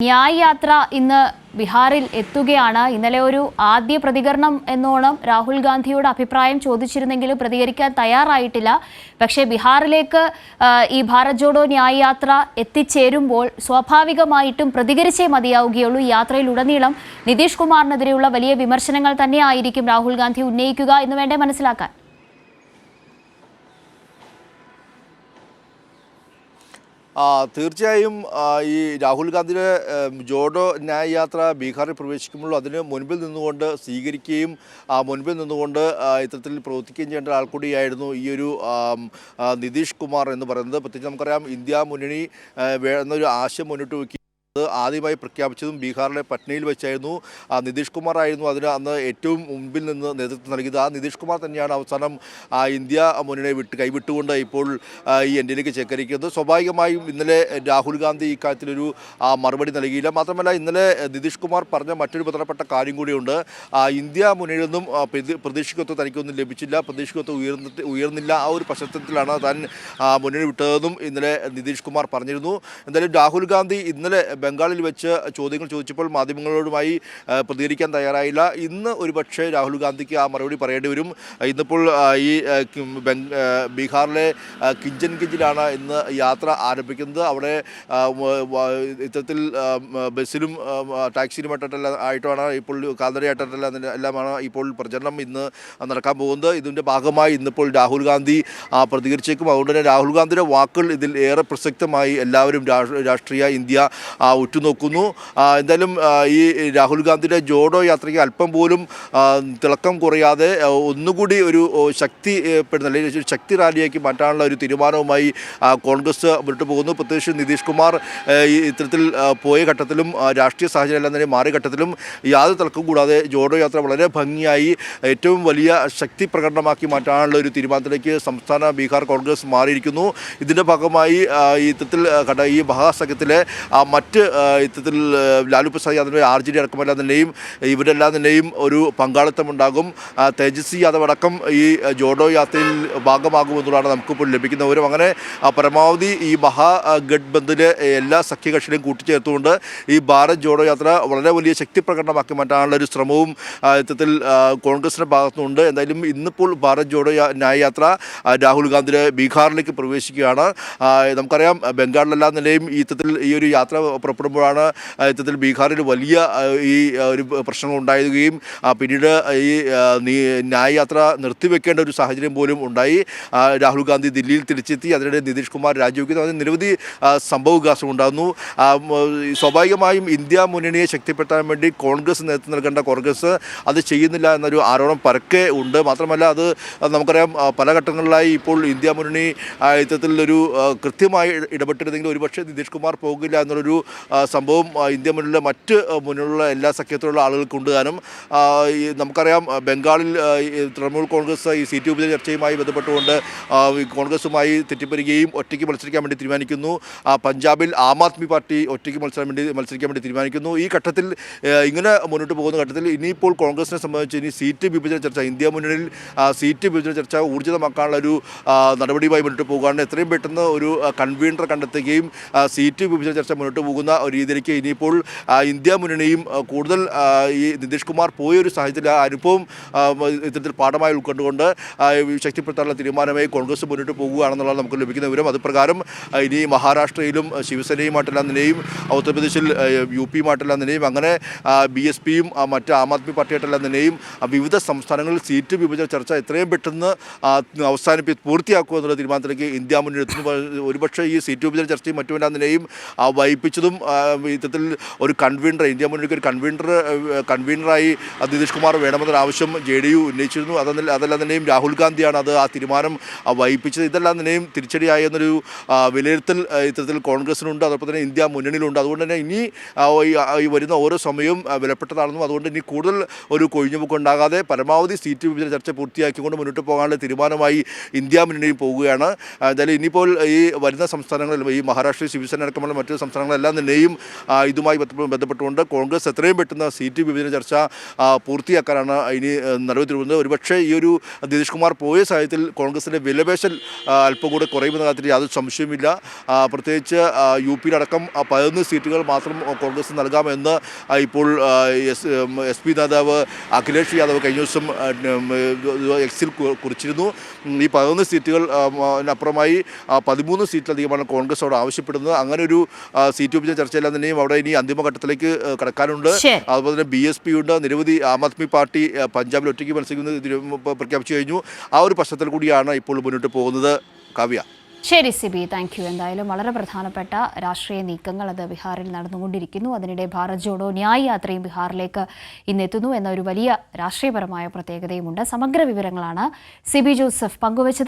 ന്യായ് യാത്ര ഇന്ന് ബീഹാറിൽ എത്തുകയാണ്. ഇന്നലെ ഒരു ആദ്യ പ്രതികരണം എന്നോണം രാഹുൽ ഗാന്ധിയോട് അഭിപ്രായം ചോദിച്ചിരുന്നെങ്കിലും പ്രതികരിക്കാൻ തയ്യാറായിട്ടില്ല. പക്ഷേ ബീഹാറിലേക്ക് ഈ ഭാരത് ജോഡോ ന്യായ് യാത്ര എത്തിച്ചേരുമ്പോൾ സ്വാഭാവികമായിട്ടും പ്രതികരിച്ചേ മതിയാവുകയുള്ളൂ. ഈ യാത്രയിലുടനീളം നിതീഷ് കുമാറിനെതിരെയുള്ള വലിയ വിമർശനങ്ങൾ തന്നെയായിരിക്കും രാഹുൽ ഗാന്ധി ഉന്നയിക്കുക എന്ന് വേണ്ടേ മനസ്സിലാക്കാൻ. തീർച്ചയായും ഈ രാഹുൽ ഗാന്ധിയുടെ ജോഡോ ന്യായ് യാത്ര ബീഹാറിൽ പ്രവേശിക്കുമ്പോൾ അതിന് മുൻപിൽ നിന്നുകൊണ്ട് സ്വീകരിക്കുകയും മുൻപിൽ നിന്നുകൊണ്ട് ഇത്തരത്തിൽ പ്രവർത്തിക്കുകയും ചെയ്യേണ്ട ആൾ കൂടിയായിരുന്നു ഈ ഒരു നിതീഷ് കുമാർ എന്ന് പറയുന്നത്. പ്രത്യേകിച്ച് നമുക്കറിയാം ഇന്ത്യ മുന്നണി എന്നൊരു ആശയം മുന്നോട്ട് വയ്ക്കുക ആദ്യമായി പ്രഖ്യാപിച്ചതും ബീഹാറിലെ പട്നയിൽ വെച്ചായിരുന്നു. നിതീഷ് കുമാർ ആയിരുന്നു അതിന് അന്ന് ഏറ്റവും മുൻപിൽ നിന്ന് നേതൃത്വം നൽകിയത്. ആ നിതീഷ് കുമാർ തന്നെയാണ് അവസാനം ഇന്ത്യ മുന്നണിയെ കൈവിട്ടുകൊണ്ട് ഇപ്പോൾ ഈ എൻഡിലേക്ക് ചേക്കരിക്കുന്നത്. സ്വാഭാവികമായും ഇന്നലെ രാഹുൽ ഗാന്ധി ഇക്കാര്യത്തിലൊരു മറുപടി നൽകിയില്ല. മാത്രമല്ല ഇന്നലെ നിതീഷ് കുമാർ പറഞ്ഞ മറ്റൊരു പ്രധാനപ്പെട്ട കാര്യം കൂടിയുണ്ട്. ഇന്ത്യ മുന്നണിയിൽ നിന്നും പ്രതീക്ഷിക്കത്വം തനിക്കൊന്നും ലഭിച്ചില്ല, പ്രതീക്ഷിക്കത്വം ഉയർന്നില്ല. ആ ഒരു പശ്ചാത്തലത്തിലാണ് താൻ മുന്നണി വിട്ടതെന്നും ഇന്നലെ നിതീഷ് കുമാർ പറഞ്ഞിരുന്നു. എന്തായാലും രാഹുൽ ഗാന്ധി ഇന്നലെ ബംഗാളിൽ വെച്ച് ചോദ്യങ്ങൾ ചോദിച്ചപ്പോൾ മാധ്യമങ്ങളോടുമായി പ്രതികരിക്കാൻ തയ്യാറായില്ല. ഇന്ന് ഒരുപക്ഷെ രാഹുൽ ഗാന്ധിക്ക് ആ മറുപടി പറയേണ്ടി വരും. ഇന്നിപ്പോൾ ഈ ബീഹാറിലെ കിഞ്ചൻഗഞ്ചിലാണ് ഇന്ന് യാത്ര ആരംഭിക്കുന്നത്. അവിടെ ഇത്തരത്തിൽ ബസ്സിലും ടാക്സിയിലുമായിട്ടാണ് ഇപ്പോൾ എല്ലാമാണ് ഇപ്പോൾ പ്രചരണം ഇന്ന് നടക്കാൻ പോകുന്നത്. ഇതിൻ്റെ ഭാഗമായി ഇന്നിപ്പോൾ രാഹുൽ ഗാന്ധി പ്രതികരിച്ചേക്കും. അതുകൊണ്ട് തന്നെ രാഹുൽ ഗാന്ധിയുടെ വാക്കുകൾ ഇതിൽ ഏറെ പ്രസക്തമായി എല്ലാവരും രാഷ്ട്രീയ ഇന്ത്യ ഉറ്റുനോക്കുന്നു. എന്തായാലും ഈ രാഹുൽ ഗാന്ധിയുടെ ജോഡോ യാത്രയ്ക്ക് അല്പം പോലും തിളക്കം കുറയാതെ ഒന്നുകൂടി ഒരു അല്ലെങ്കിൽ ശക്തി റാലിയാക്കി മാറ്റാനുള്ള ഒരു തീരുമാനവുമായി കോൺഗ്രസ് മുന്നോട്ട് പോകുന്നു. പ്രത്യേകിച്ച് നിതീഷ് കുമാർ ഇത്തരത്തിൽ പോയ ഘട്ടത്തിലും രാഷ്ട്രീയ സാഹചര്യം എല്ലാം തന്നെ മാറിയ ഘട്ടത്തിലും യാതൊരു തിളക്കം കൂടാതെ ജോഡോ യാത്ര വളരെ ഭംഗിയായി ഏറ്റവും വലിയ ശക്തി പ്രകടനമാക്കി മാറ്റാനുള്ള ഒരു തീരുമാനത്തിലേക്ക് സംസ്ഥാന ബീഹാർ കോൺഗ്രസ് മാറിയിരിക്കുന്നു. ഇതിൻ്റെ ഭാഗമായി ഇത്തരത്തിൽ ഈ മഹാസഖ്യത്തിലെ മറ്റ് ഇത്തരത്തിൽ ലാലു പ്രസാദ് യാദവ് RJD അടക്കമെല്ലാം തന്നെയും ഇവരെല്ലാം തന്നെയും ഒരു പങ്കാളിത്തമുണ്ടാകും. തേജസ്വി യാദവ് അടക്കം ഈ ജോഡോ യാത്രയിൽ ഭാഗമാകുമെന്നുള്ളതാണ് നമുക്കിപ്പോൾ ലഭിക്കുന്ന വിവരം. അങ്ങനെ പരമാവധി ഈ മഹാഗഡ്ബന്ധിലെ എല്ലാ സഖ്യകക്ഷികളെയും കൂട്ടിച്ചേർത്തുകൊണ്ട് ഈ ഭാരത് ജോഡോ യാത്ര വളരെ വലിയ ശക്തി പ്രകടനമാക്കി മാറ്റാനുള്ള ഒരു ശ്രമവും ഇത്തരത്തിൽ കോൺഗ്രസിൻ്റെ ഭാഗത്തുനിന്നുണ്ട്. എന്തായാലും ഇന്നിപ്പോൾ ഭാരത് ജോഡോ ന്യായ് യാത്ര രാഹുൽ ഗാന്ധിയുടെ ബീഹാറിലേക്ക് പ്രവേശിക്കുകയാണ്. നമുക്കറിയാം ബംഗാളിലെല്ലാം നിലയും ഇത്തരത്തിൽ ഈ ഒരു യാത്ര പുറപ്പെടുമ്പോഴാണ് ഇത്തരത്തിൽ ബീഹാറിൽ വലിയ ഈ ഒരു പ്രശ്നങ്ങൾ ഉണ്ടാവുകയും പിന്നീട് ഈ ന്യായ് യാത്ര നിർത്തിവെക്കേണ്ട ഒരു സാഹചര്യം പോലും ഉണ്ടായി. രാഹുൽ ഗാന്ധി ദില്ലിയിൽ തിരിച്ചെത്തി. അതിനിടെ നിതീഷ് കുമാർ രാജിവെക്കുന്നു. അതിന് നിരവധി സംഭവവികാസം ഉണ്ടാകുന്നു. സ്വാഭാവികമായും ഇന്ത്യ മുന്നണിയെ ശക്തിപ്പെടുത്താൻ വേണ്ടി കോൺഗ്രസ് നേതൃത്വം നൽകേണ്ട കോൺഗ്രസ് അത് ചെയ്യുന്നില്ല എന്നൊരു ആരോപണം പരക്കെ ഉണ്ട്. മാത്രമല്ല അത് നമുക്കറിയാം പല ഘട്ടങ്ങളിലായി ഇപ്പോൾ ഇന്ത്യ മുന്നണി ഇത്തരത്തിലൊരു കൃത്യമായി ഇടപെട്ടിരുന്നെങ്കിൽ ഒരുപക്ഷെ നിതീഷ് കുമാർ പോകില്ല എന്നുള്ളൊരു സംഭവം ഇന്ത്യ മുന്നിലെ മറ്റ് മുന്നിലുള്ള എല്ലാ സഖ്യത്തിലുള്ള ആളുകൾക്ക് ഉണ്ടാകാനും നമുക്കറിയാം ബംഗാളിൽ തൃണമൂൽ കോൺഗ്രസ് ഈ സീറ്റ് വിഭജന ചർച്ചയുമായി ബന്ധപ്പെട്ടുകൊണ്ട് കോൺഗ്രസുമായി തെറ്റിപ്പറ്റുകയും ഒറ്റയ്ക്ക് മത്സരിക്കാൻ വേണ്ടി തീരുമാനിക്കുന്നു. പഞ്ചാബിൽ ആം ആദ്മി പാർട്ടി ഒറ്റയ്ക്ക് മത്സരിക്കാൻ വേണ്ടി തീരുമാനിക്കുന്നു. ഈ ഘട്ടത്തിൽ ഇങ്ങനെ മുന്നോട്ട് പോകുന്ന ഘട്ടത്തിൽ ഇനിയിപ്പോൾ കോൺഗ്രസിനെ സംബന്ധിച്ച് ഇനി സീറ്റ് വിഭജന ചർച്ച ഇന്ത്യ മുന്നണിയിൽ സീറ്റ് വിഭജന ചർച്ച ഊർജിതമാക്കാനുള്ള ഒരു നടപടിയുമായി മുന്നോട്ട് പോകുകയാണ്. എത്രയും പെട്ടെന്ന് ഒരു കൺവീനർ കണ്ടെത്തുകയും സീറ്റ് വിഭജന ചർച്ച മുന്നോട്ട് പോകുന്ന ഒരു രീതിയിലേക്ക് ഇനിയിപ്പോൾ ഇന്ത്യ മുന്നണിയും കൂടുതൽ ഈ നിതീഷ് കുമാർ പോയൊരു സാഹചര്യം അനുഭവം ഇത്തരത്തിൽ പാഠമായി ഉൾക്കൊണ്ടുകൊണ്ട് ശക്തിപ്പെടുത്താനുള്ള തീരുമാനമായി കോൺഗ്രസ് മുന്നോട്ട് പോകുകയാണെന്നുള്ളത് നമുക്ക് ലഭിക്കുന്ന വിവരം. അതുപ്രകാരം ഇനി മഹാരാഷ്ട്രയിലും ശിവസേനയുമായിട്ടെല്ലാം നിലയും ഉത്തർപ്രദേശിൽ UPയുമായിട്ടെല്ലാം നിലയും അങ്ങനെ BSPയും മറ്റ് ആം ആദ്മി പാർട്ടിയായിട്ടെല്ലാം നിലയും വിവിധ സംസ്ഥാനങ്ങളിൽ സീറ്റ് വിഭജന ചർച്ച എത്രയും പെട്ടെന്ന് പൂർത്തിയാക്കുക എന്നുള്ള തീരുമാനത്തിലേക്ക് ഇന്ത്യ മുന്നണി എത്തുന്നു. ഒരുപക്ഷെ ഈ സീറ്റ് വിഭജന ചർച്ചയും മറ്റുമെല്ലാം നിലയും വൈപ്പിച്ചതും ഇത്തരത്തിൽ ഒരു കൺവീനർ ഇന്ത്യ മുന്നണിക്ക് ഒരു കൺവീനറായി നിതീഷ് കുമാർ വേണമെന്നൊരു ആവശ്യം JDU ഉന്നയിച്ചിരുന്നു. അതെല്ലാം തന്നെയും രാഹുൽ ഗാന്ധിയാണ് ആ തീരുമാനം വൈപ്പിച്ചത്. ഇതെല്ലാം തന്നെയും തിരിച്ചടിയായി എന്നൊരു വിലയിരുത്തൽ ഇത്തരത്തിൽ കോൺഗ്രസിനുണ്ട്, അതോടൊപ്പം തന്നെ ഇന്ത്യ മുന്നണിയിലുണ്ട്. അതുകൊണ്ട് തന്നെ ഇനി ഈ വരുന്ന ഓരോ സമയവും വിലപ്പെട്ടതാണെന്നും അതുകൊണ്ട് ഇനി കൂടുതൽ ഒരു കൊഴിഞ്ഞുപോക്ക് ഉണ്ടാകാതെ പരമാവധി സീറ്റ് വിഭജന ചർച്ച പൂർത്തിയാക്കിക്കൊണ്ട് മുന്നോട്ട് പോകാനുള്ള തീരുമാനമായി ഇന്ത്യ മുന്നണിയിൽ പോവുകയാണ്. എന്തായാലും ഇനിയിപ്പോൾ ഈ വരുന്ന സംസ്ഥാനങ്ങളിൽ ഈ മഹാരാഷ്ട്രയിൽ ശിവസേന അടക്കമുള്ള മറ്റു സംസ്ഥാനങ്ങളെല്ലാം തന്നെ തന്നെയും ഇതുമായി ബന്ധപ്പെട്ടുകൊണ്ട് കോൺഗ്രസ് എത്രയും പെട്ടെന്ന് സീറ്റ് വിഭജന ചർച്ച പൂർത്തിയാക്കാനാണ് ഇനി നടപടി വരുന്നത്. ഒരുപക്ഷെ ഈ ഒരു നിതീഷ് കുമാർ പോയ സാഹചര്യത്തിൽ കോൺഗ്രസിൻ്റെ വിലപേശൽ അല്പം കൂടെ കുറയുമെന്ന കാര്യത്തിൽ യാതൊരു സംശയവുമില്ല. പ്രത്യേകിച്ച് യു പിയിലടക്കം 11 സീറ്റുകൾ മാത്രം കോൺഗ്രസ് നൽകാമെന്ന് ഇപ്പോൾ എസ് പി നേതാവ് അഖിലേഷ് യാദവ് കഴിഞ്ഞ ദിവസം എക്സിൽ കുറിച്ചിരുന്നു. ഈ 11 സീറ്റുകൾ അപ്പുറമായി 13 സീറ്റിലധികമാണ് കോൺഗ്രസ് അവിടെ ആവശ്യപ്പെടുന്നത്. അങ്ങനെ ഒരു സീറ്റ് വിഭജന ചർച്ചയെല്ലാം തന്നെയും അവിടെ ഇനി അന്തിമഘട്ടത്തിലേക്ക് കടക്കാനുണ്ട്. അതുപോലെ തന്നെ BSP ഉണ്ട്, നിരവധി ആം ആദ്മി പാർട്ടി പഞ്ചാബിൽ ഒറ്റയ്ക്ക് മത്സരിക്കുന്നത് പ്രഖ്യാപിച്ചു കഴിഞ്ഞു. ആ ഒരു പശ്ചാത്തലത്തിൽ കൂടിയാണ് ഇപ്പോൾ മുന്നോട്ട് പോകുന്നത്. കാവ്യ. ശരി സിബി, താങ്ക് യു. എന്തായാലും വളരെ പ്രധാനപ്പെട്ട രാഷ്ട്രീയ നീക്കങ്ങൾ അത് ബീഹാറിൽ നടന്നുകൊണ്ടിരിക്കുന്നു. അതിനിടെ ഭാരത് ജോഡോ ന്യായ് യാത്രയും ബീഹാറിലേക്ക് ഇന്നെത്തുന്നു എന്ന ഒരു വലിയ രാഷ്ട്രീയപരമായ പ്രത്യേകതയുമുണ്ട്. സമഗ്ര വിവരങ്ങളാണ് സിബി ജോസഫ് പങ്കുവച്ചത്.